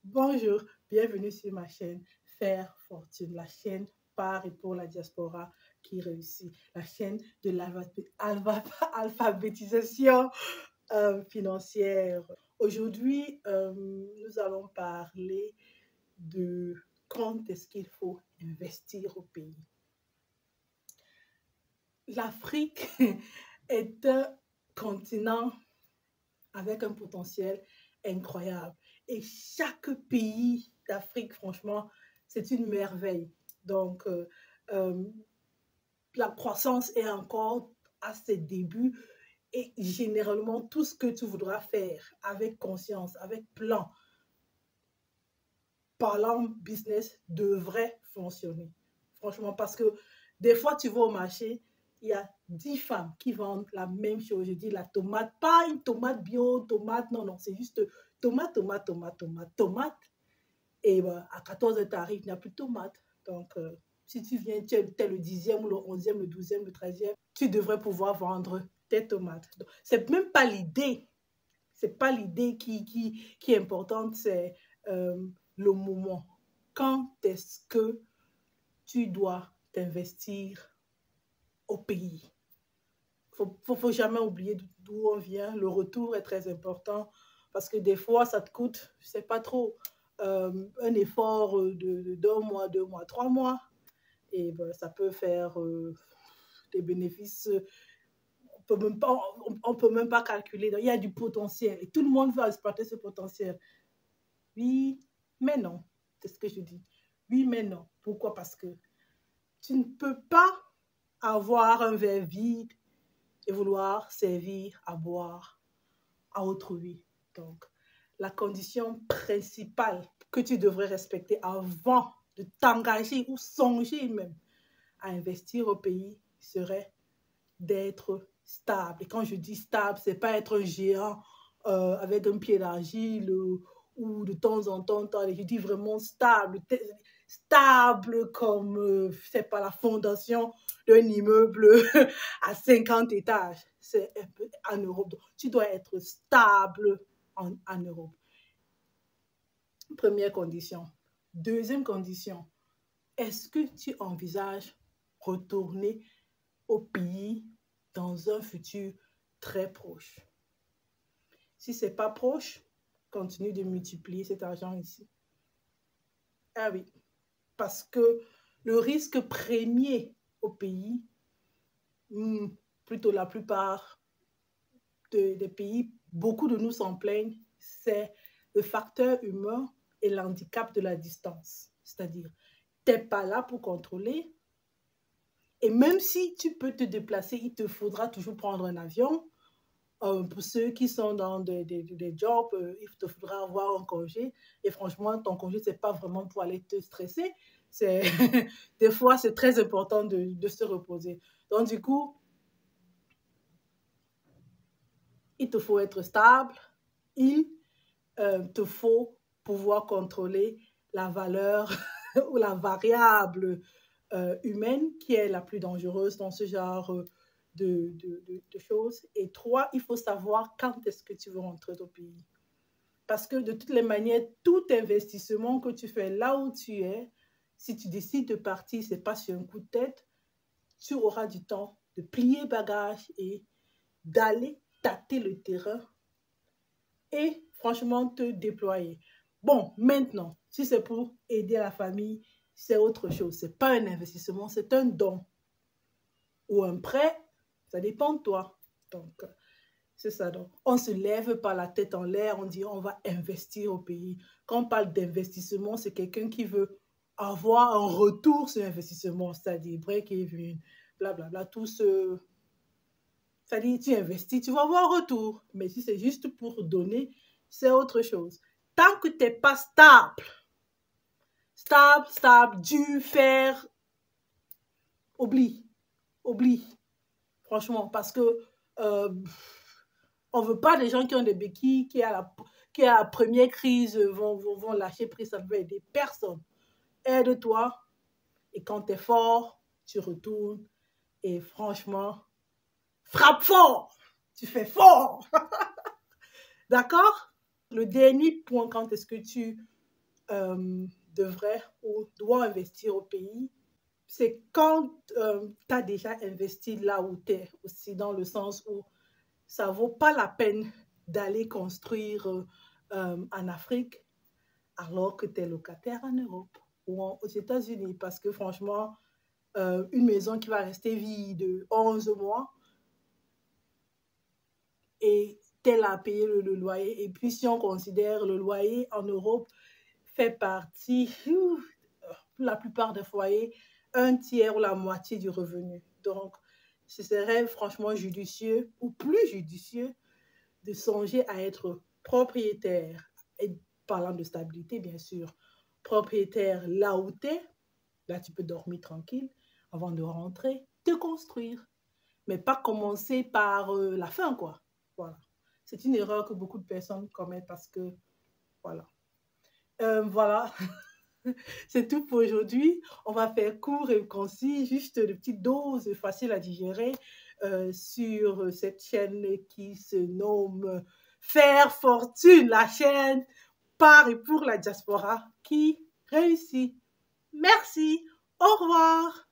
Bonjour, bienvenue sur ma chaîne Faire Fortune, la chaîne par et pour la diaspora qui réussit, la chaîne de l'alphabétisation financière. Aujourd'hui, nous allons parler de quand est-ce qu'il faut investir au pays. L'Afrique est un continent avec un potentiel incroyable. Et chaque pays d'Afrique, franchement, c'est une merveille. Donc, la croissance est encore à ses débuts et généralement, tout ce que tu voudras faire avec conscience, avec plan, parlant business, devrait fonctionner. Franchement, parce que des fois, tu vas au marché, il y a 10 femmes qui vendent la même chose. Je dis la tomate, pas une tomate bio, tomate, non, non, c'est juste tomate, tomate, tomate, tomate, tomate. Et à 14 heures, tu arrives, il n'y a plus de tomate. Donc, si tu viens, tu es le 10e, le 11e, le 12e, le 13e, tu devrais pouvoir vendre tes tomates. C'est même pas l'idée. C'est pas l'idée qui est importante, c'est le moment. Quand est-ce que tu dois t'investir au pays? Faut jamais oublier d'où on vient. Le retour est très important parce que des fois, ça te coûte, je sais pas trop, un effort d'un mois, 2 mois, 3 mois. Et ben, ça peut faire des bénéfices. On peut même pas calculer. Donc, il y a du potentiel et tout le monde veut exploiter ce potentiel. Oui, mais non. C'est ce que je dis. Oui, mais non. Pourquoi? Parce que tu ne peux pas avoir un verre vide et vouloir servir à boire à autrui. Donc, la condition principale que tu devrais respecter avant de t'engager ou songer même à investir au pays serait d'être stable. Et quand je dis stable, c'est pas être un géant avec un pied d'argile ou de temps en temps, je dis vraiment stable, stable comme, c'est pas la fondation d'un immeuble à 50 étages. C'est un peu en Europe. Donc, tu dois être stable en Europe. Première condition. Deuxième condition, est-ce que tu envisages retourner au pays dans un futur très proche? Si ce n'est pas proche, continue de multiplier cet argent ici. Ah oui, parce que le risque premier au pays, plutôt la plupart des pays, beaucoup de nous s'en plaignent, c'est le facteur humain et l'handicap de la distance. C'est-à-dire, tu n'es pas là pour contrôler. Et même si tu peux te déplacer, il te faudra toujours prendre un avion. Pour ceux qui sont dans des jobs, il te faudra avoir un congé. Et franchement, ton congé, ce n'est pas vraiment pour aller te stresser. Des fois, c'est très important de se reposer. Donc, du coup, il te faut être stable. Il te faut pouvoir contrôler la valeur ou la variable humaine qui est la plus dangereuse dans ce genre de choses. Et 3, il faut savoir quand est-ce que tu veux rentrer au pays. Parce que de toutes les manières, tout investissement que tu fais là où tu es, si tu décides de partir, ce n'est pas sur un coup de tête, tu auras du temps de plier bagage et d'aller tâter le terrain et franchement te déployer. Bon, maintenant, si c'est pour aider la famille, c'est autre chose. Ce n'est pas un investissement, c'est un don ou un prêt. Ça dépend de toi. Donc, c'est ça. Donc, on ne se lève pas la tête en l'air, on dit on va investir au pays. Quand on parle d'investissement, c'est quelqu'un qui veut avoir un retour sur l'investissement, c'est-à-dire break-even, blablabla, tout ce... C'est-à-dire, tu investis, tu vas avoir un retour. Mais si c'est juste pour donner, c'est autre chose. Tant que tu n'es pas stable, dur, faire, oublie. Franchement, parce que on ne veut pas des gens qui ont des béquilles, qui à la première crise vont lâcher prise, ça ne veut aider personne. Aide-toi et quand tu es fort, tu retournes et franchement, frappe fort, tu fais fort. D'accord? Le dernier point, quand est-ce que tu devrait ou doit investir au pays, c'est quand tu as déjà investi là où tu es, aussi dans le sens où ça ne vaut pas la peine d'aller construire en Afrique alors que tu es locataire en Europe ou aux États-Unis. Parce que franchement, une maison qui va rester vide 11 mois et tel à payer le loyer. Et puis, si on considère le loyer en Europe, fait partie, pour la plupart des foyers, un tiers ou la moitié du revenu. Donc, ce serait franchement judicieux ou plus judicieux de songer à être propriétaire, et parlant de stabilité, bien sûr, propriétaire là où tu es, là tu peux dormir tranquille avant de rentrer, te construire, mais pas commencer par la fin, quoi. Voilà. C'est une erreur que beaucoup de personnes commettent parce que, voilà. Voilà, c'est tout pour aujourd'hui. On va faire court et concis, juste de petites doses faciles à digérer sur cette chaîne qui se nomme Faire Fortune, la chaîne par et pour la diaspora qui réussit. Merci, au revoir.